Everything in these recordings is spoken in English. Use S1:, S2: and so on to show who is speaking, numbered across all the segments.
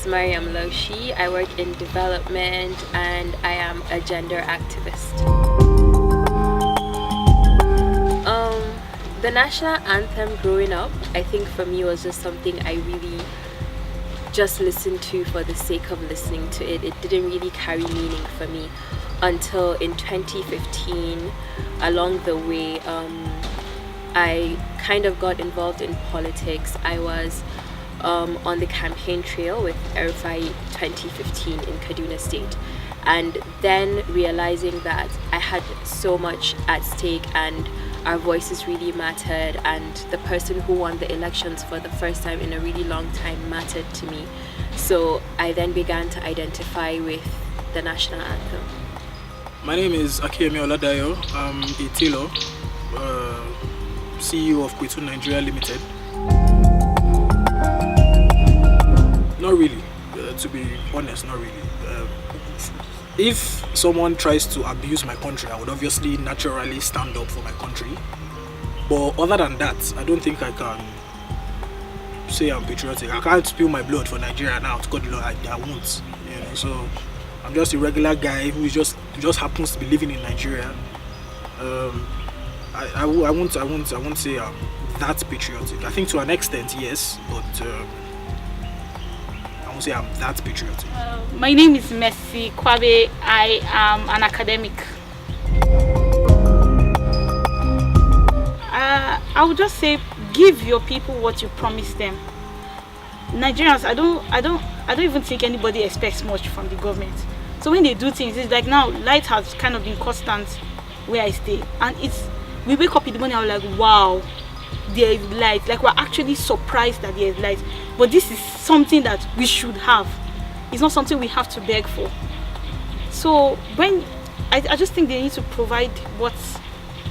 S1: is Mariam Loshi. I work in development and I am a gender activist. The national anthem growing up, I think for me was just something I really just listened to for the sake of listening to it. It didn't really carry meaning for me until in 2015. Along the way, I kind of got involved in politics. I was on the campaign trail with RFI 2015 in Kaduna State, and then realizing that I had so much at stake and our voices really mattered, and the person who won the elections for the first time in a really long time mattered to me. So I then began to identify with the national anthem.
S2: My name is Akiyemi Oladayo. I'm a tailor, CEO of Patriotism Nigeria Limited. Not really, to be honest, not really. If someone tries to abuse my country, I would obviously naturally stand up for my country. But other than that, I don't think I can say I'm patriotic. I can't spill my blood for Nigeria now. To God, I won't. You know, so I'm just a regular guy who just happens to be living in Nigeria. I won't say I'm that patriotic. I think to an extent, yes, but I won't say I'm that patriotic.
S3: My name is Messi Kwabe. I am an academic. I would just say, give your people what you promise them. Nigerians, I don't even think anybody expects much from the government. So when they do things, it's like now light has kind of been constant where I stay, and we wake up in the morning and we're like, wow, there is light. Like, we're actually surprised that there is light. But this is something that we should have. It's not something we have to beg for. So when I just think they need to provide what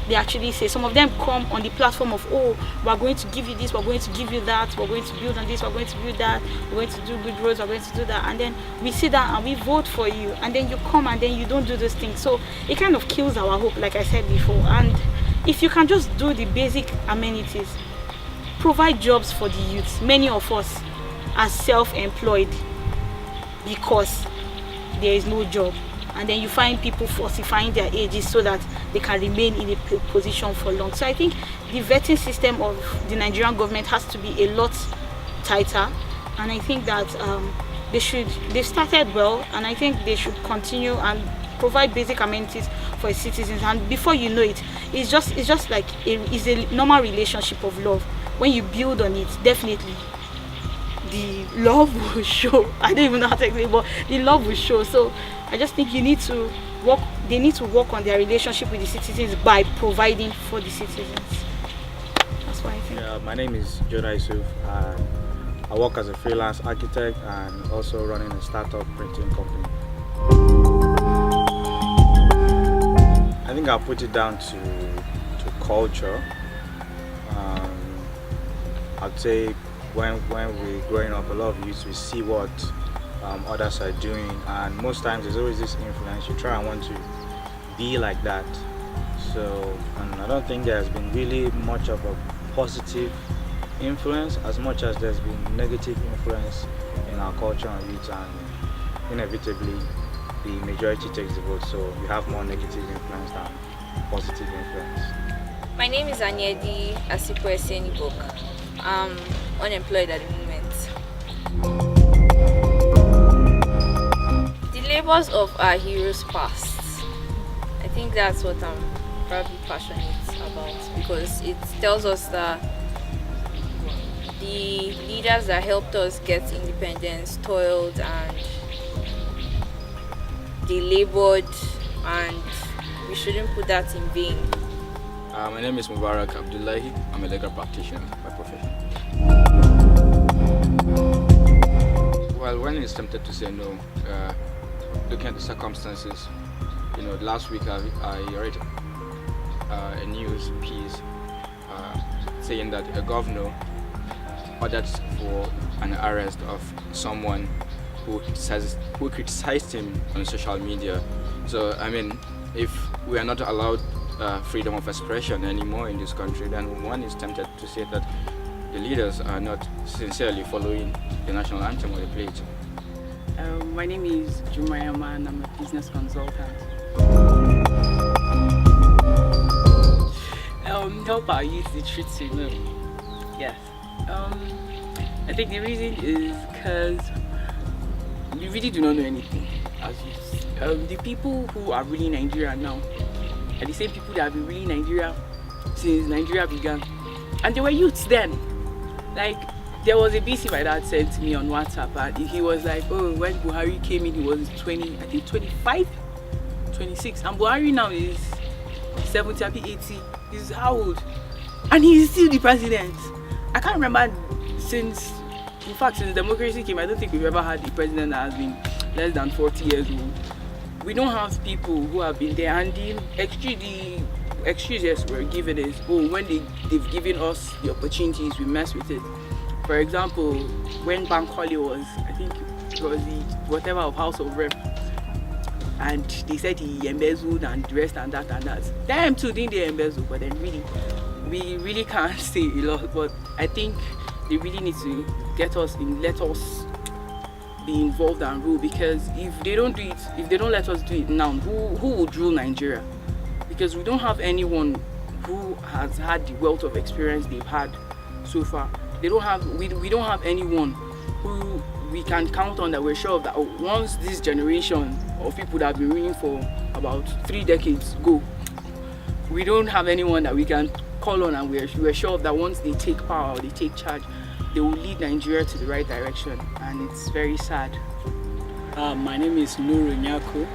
S3: they actually say. Some of them come on the platform of, oh, we're going to give you this, we're going to give you that, we're going to build on this, we're going to build that, we're going to do good roads, we're going to do that, and then we sit down and we vote for you, and then you come and then you don't do those things. So it kind of kills our hope, like I said before. And if you can just do the basic amenities, provide jobs for the youth. Many of us are self-employed because there is no job, and then you find people falsifying their ages so that they can remain in a position for long. So I think the vetting system of the Nigerian government has to be a lot tighter, and I think that they've started well, and I think they should continue and provide basic amenities for its citizens. And before you know it, it's just like it's a normal relationship of love. When you build on it, definitely the love will show. I don't even know how to explain, but the love will show. So I just think they need to work on their relationship with the citizens by providing for the citizens. That's what I think.
S4: Yeah, my name is Jonah Yusuf. I work as a freelance architect and also running a startup printing company. I think I'll put it down to culture. I'd say when we're growing up, a lot of youth, we see what others are doing, and most times there's always this influence. You try and want to be like that. So, and I don't think there's been really much of a positive influence as much as there's been negative influence in our culture and youth, and inevitably the majority takes the vote, so you have more negative influence than positive influence.
S5: My name is Anyedi Asipo Esenibok. I'm unemployed at the moment. The labors of our heroes past. I think that's what I'm probably passionate about, because it tells us that the leaders that helped us get independence toiled and they labored, and we shouldn't put that in vain.
S6: My name is Mubarak Abdullahi. I'm a legal practitioner by profession. Well, when it's tempted to say no, looking at the circumstances, last week I read a news piece saying that a governor ordered for an arrest of someone who criticized him on social media. So, I mean, if we are not allowed freedom of expression anymore in this country, then one is tempted to say that the leaders are not sincerely following the national anthem or the play it.
S7: My name is Jumayama and I'm a business consultant. Help our youth the truth to know. Yes. I think the reason is because we really do not know anything as youth. The people who are ruling Nigeria now are the same people that have been ruling Nigeria since Nigeria began. And they were youths then. Like, there was a BC my dad sent to me on WhatsApp, and he was like, oh, when Buhari came in, he was 20, I think 25, 26. And Buhari now is 70, 80. He's how old? And he's still the president. I can't remember since democracy came, I don't think we've ever had a president that has been less than 40 years old. We don't have people who have been there, and the excuses we're given is, oh, when they've given us the opportunities, we mess with it. For example, when Bankole was, I think it was the whatever of House of Rep, and they said he embezzled and the rest and that and that. Them too didn't they embezzle, but then really, we really can't say a lot. But I think they really need to let us be involved and rule, because if they don't do it, if they don't let us do it now, who would rule Nigeria? Because we don't have anyone who has had the wealth of experience they've had so far. We don't have anyone who we can count on that we're sure of that once this generation of people that have been ruling for about 3 decades go, we don't have anyone that we can call on and we're sure of that once they take power or they take charge, they will lead Nigeria to the right direction, and it's very sad.
S8: My name is Nuru Nyako.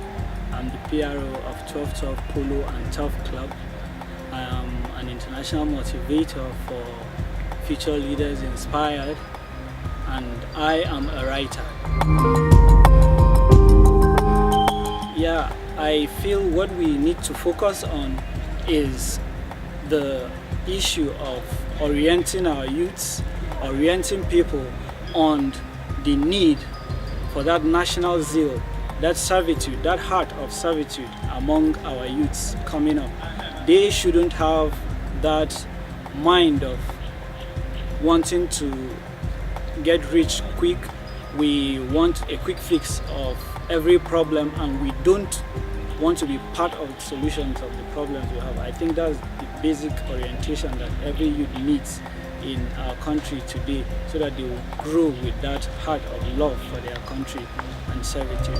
S8: I'm the PRO of 1212 Polo and Turf Club. I am an international motivator for Future Leaders Inspired, and I am a writer. Yeah, I feel what we need to focus on is the issue of orienting our youths, orienting people on the need for that national zeal, that servitude, that heart of servitude among our youths coming up. They shouldn't have that mind of wanting to get rich quick. We want a quick fix of every problem, and we don't want to be part of the solutions of the problems we have. I think that's the basic orientation that every youth needs in our country today, so that they will grow with that heart of love for their country and servitude.